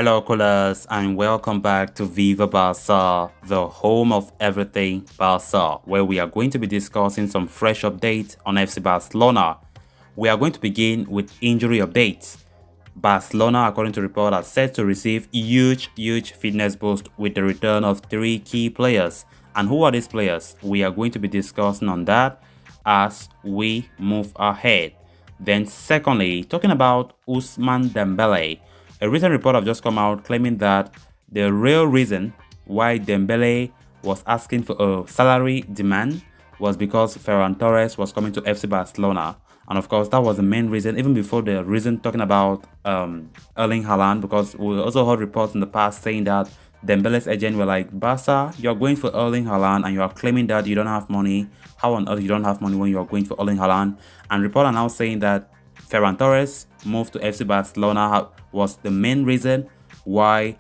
Hello, coolers, and welcome back to Viva Barca, the home of everything Barca, where we are going to be discussing some fresh updates on FC Barcelona. We are going to begin with injury updates. Barcelona, according to report, are set to receive huge fitness boost with the return of three key players. And who are these players? We are going to be discussing on that as we move ahead. Then secondly, talking about Ousmane Dembele. A recent report have just come out claiming that the real reason why Dembele was asking for a salary demand was because Ferran Torres was coming to FC Barcelona. And of course, that was the main reason, even before the reason talking about Erling Haaland, because we also heard reports in the past saying that Dembele's agent were like, Barca, you're going for Erling Haaland and you are claiming that you don't have money. How on earth you don't have money when you are going for Erling Haaland? And reports are now saying that Ferran Torres moved to FC Barcelona was the main reason why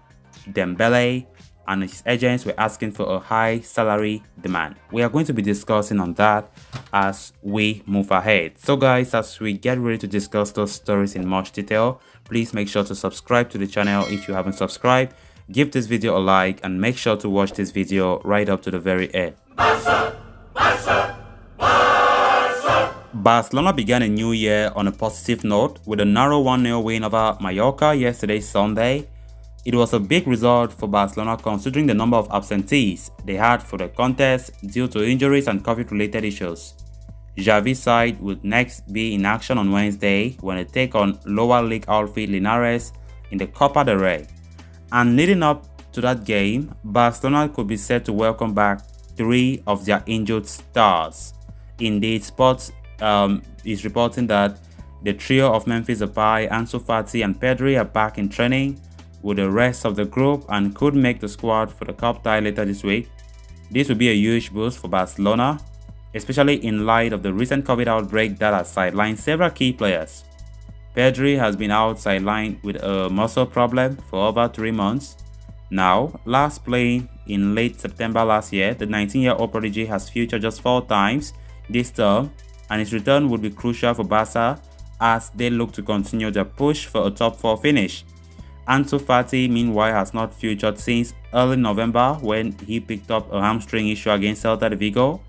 Dembele and his agents were asking for a high salary demand. We are going to be discussing on that as we move ahead. So guys, as we get ready to discuss those stories in much detail, please make sure to subscribe to the channel if you haven't subscribed. Give this video a like and make sure to watch this video right up to the very end. Barcelona began a new year on a positive note with a narrow 1-0 win over Mallorca yesterday Sunday. It was a big result for Barcelona considering the number of absentees they had for the contest due to injuries and COVID-related issues. Xavi's side would next be in action on Wednesday when they take on lower league outfit Linares in the Copa del Rey. And leading up to that game, Barcelona could be set to welcome back 3 of their injured stars. Indeed, Sports is reporting that the trio of Memphis Depay, Ansu Fati and Pedri are back in training with the rest of the group and could make the squad for the cup tie later this week. This will be a huge boost for Barcelona, especially in light of the recent COVID outbreak that has sidelined several key players. Pedri has been out sidelined with a muscle problem for over 3 months. Now, last playing in late September last year, the 19-year-old prodigy has featured just 4 times this term, and his return would be crucial for Barca as they look to continue their push for a top 4 finish. Ansu Fati, meanwhile, has not featured since early November when he picked up a hamstring issue against Celta de Vigo.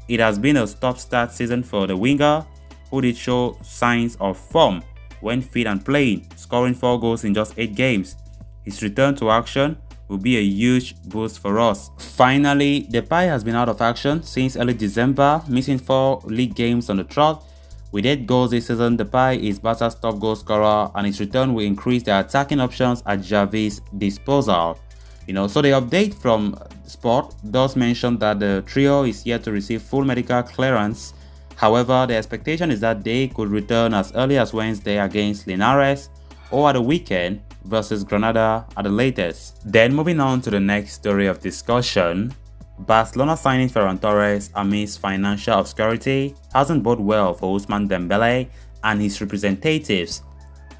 It has been a stop-start season for the winger, who did show signs of form when fit and playing, scoring 4 goals in just 8 games. His return to action will be a huge boost for us. Finally, Depay has been out of action since early December, missing 4 league games on the trot. With 8 goals this season, Depay is Barca's top goal scorer and his return will increase their attacking options at Xavi's disposal. So the update from Sport does mention that the trio is yet to receive full medical clearance. However, the expectation is that they could return as early as Wednesday against Linares or at the weekend versus Granada at the latest. Then moving on to the next story of discussion, Barcelona signing Ferran Torres amidst financial obscurity hasn't boded well for Ousmane Dembele and his representatives.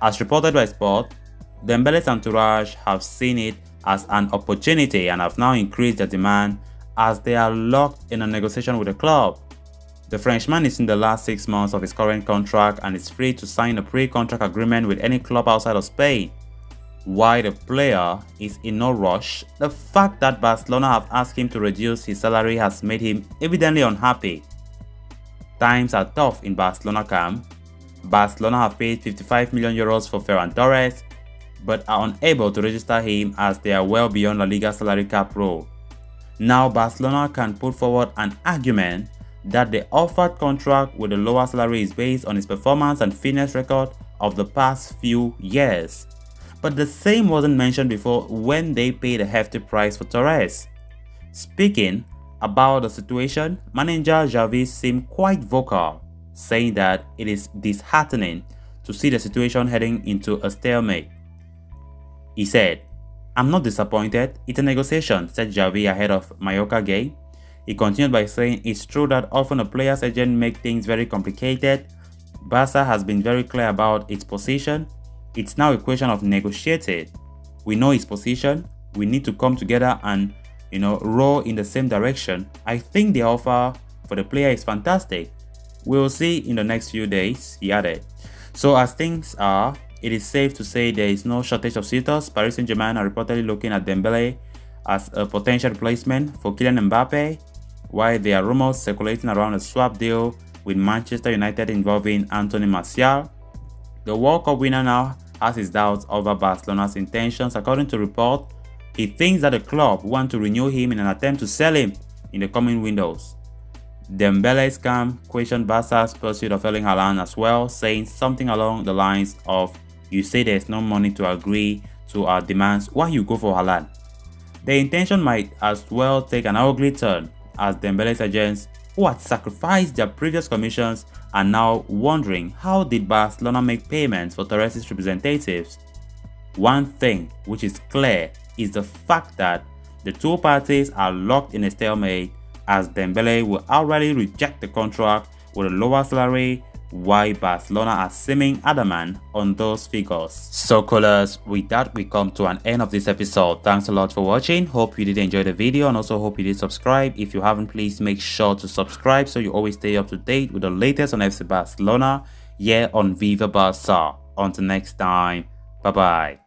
As reported by Sport, Dembele's entourage have seen it as an opportunity and have now increased their demand as they are locked in a negotiation with the club. The Frenchman is in the last 6 months of his current contract and is free to sign a pre-contract agreement with any club outside of Spain. While the player is in no rush, the fact that Barcelona have asked him to reduce his salary has made him evidently unhappy. Times are tough in Barcelona camp. Barcelona have paid 55 million euros for Ferran Torres, but are unable to register him as they are well beyond La Liga salary cap rule. Now Barcelona can put forward an argument that the offered contract with a lower salary is based on his performance and fitness record of the past few years. But the same wasn't mentioned before when they paid a hefty price for Torres. Speaking about the situation, manager Xavi seemed quite vocal, saying that it is disheartening to see the situation heading into a stalemate. He said, "I'm not disappointed, it's a negotiation," said Xavi ahead of Mallorca game. He continued by saying it's true that often a player's agent makes things very complicated. Barca has been very clear about its position. It's now a question of negotiating. We know his position. We need to come together and, row in the same direction. I think the offer for the player is fantastic. We'll see in the next few days, he added. So as things are, it is safe to say there is no shortage of suitors. Paris Saint-Germain are reportedly looking at Dembele as a potential replacement for Kylian Mbappe, while there are rumors circulating around a swap deal with Manchester United involving Anthony Martial. The World Cup winner now has his doubts over Barcelona's intentions. According to report, he thinks that the club want to renew him in an attempt to sell him in the coming windows. Dembele's camp questioned Barca's pursuit of Erling Haaland as well, saying something along the lines of, "You say there's no money to agree to our demands, why you go for Haaland?" The intention might as well take an ugly turn, as Dembele's agents, who had sacrificed their previous commissions, are now wondering how did Barcelona make payments for Torres' representatives. One thing which is clear is the fact that the two parties are locked in a stalemate, as Dembele will outrightly reject the contract with a lower salary, while Barcelona are seeming adamant on those figures. So callers, with that we come to an end of this episode. Thanks a lot for watching. Hope you did enjoy the video and also hope you did subscribe. If you haven't, please make sure to subscribe so you always stay up to date with the latest on FC Barcelona here on Viva Barca. Until next time, bye bye.